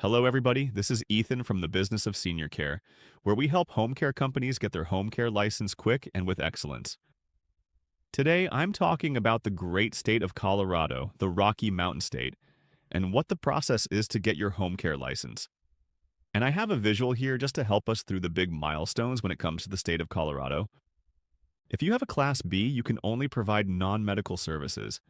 Hello, everybody. This is Ethan from the Business of Senior Care, where we help home care companies get their home care license quick and with excellence. Today, I'm talking about the great state of Colorado, the Rocky Mountain State, and what the process is to get your home care license. And I have a visual here just to help us through the big milestones when it comes to the state of Colorado. If you have a Class B, you can only provide non-medical services.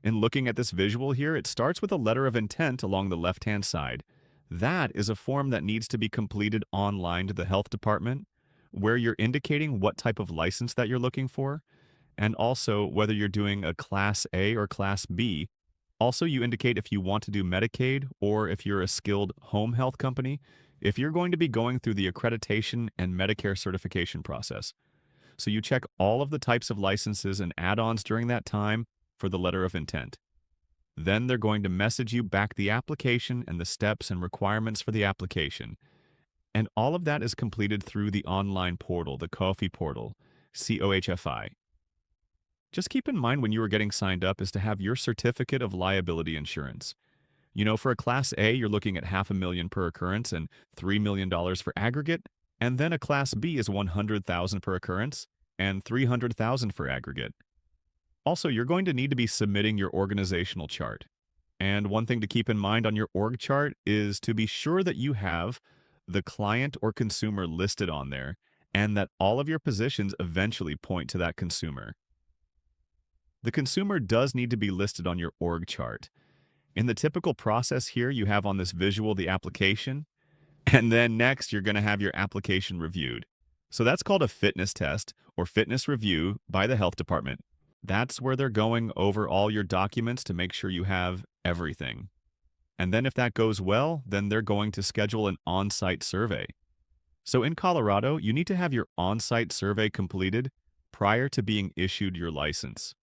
In looking at this visual here, it starts with a letter of intent along the left-hand side. That is a form that needs to be completed online to the health department, where you're indicating what type of license that you're looking for, and also whether you're doing a Class A or Class B. Also, you indicate if you want to do Medicaid or if you're a skilled home health company, if you're going to be going through the accreditation and Medicare certification process. So you check all of the types of licenses and add-ons during that time for the letter of intent. Then they're going to message you back the application and the steps and requirements for the application. And all of that is completed through the online portal, the COFI portal, COHFI. Just keep in mind when you are getting signed up is to have your certificate of liability insurance. For a Class A, you're looking at $500,000 per occurrence and $3 million for aggregate, and then a Class B is $100,000 per occurrence and $300,000 for aggregate. Also, you're going to need to be submitting your organizational chart. And one thing to keep in mind on your org chart is to be sure that you have the client or consumer listed on there and that all of your positions eventually point to that consumer. The consumer does need to be listed on your org chart. In the typical process here, you have on this visual the application, and then next you're going to have your application reviewed. So that's called a fitness test or fitness review by the health department. That's where they're going over all your documents to make sure you have everything. And then if that goes well, then they're going to schedule an on-site survey. So in Colorado, you need to have your on-site survey completed prior to being issued your license.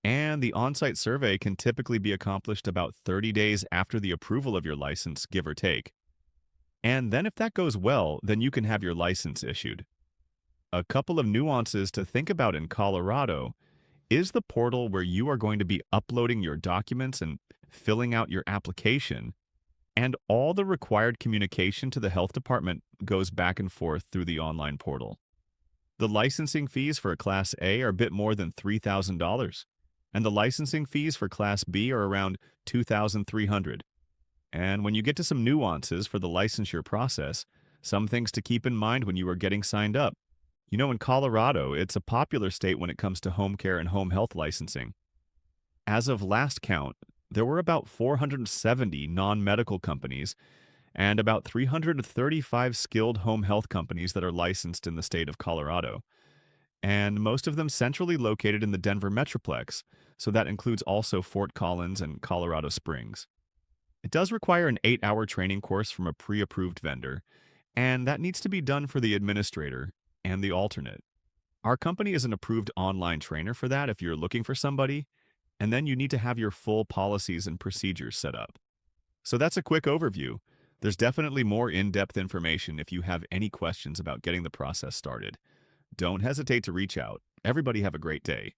And the on-site survey can typically be accomplished about 30 days after the approval of your license, give or take. And then if that goes well, then you can have your license issued. A couple of nuances to think about in Colorado is the portal where you are going to be uploading your documents and filling out your application, and all the required communication to the health department goes back and forth through the online portal. The licensing fees for a Class A are a bit more than $3,000, and the licensing fees for Class B are around $2,300. And when you get to some nuances for the licensure process, some things to keep in mind when you are getting signed up. In Colorado, it's a popular state when it comes to home care and home health licensing. As of last count, there were about 470 non-medical companies and about 335 skilled home health companies that are licensed in the state of Colorado. And most of them centrally located in the Denver Metroplex, so that includes also Fort Collins and Colorado Springs. It does require an 8-hour training course from a pre-approved vendor, and that needs to be done for the administrator and the alternate. Our company is an approved online trainer for that if you're looking for somebody, and then you need to have your full policies and procedures set up. So that's a quick overview. There's definitely more in-depth information if you have any questions about getting the process started. Don't hesitate to reach out. Everybody have a great day.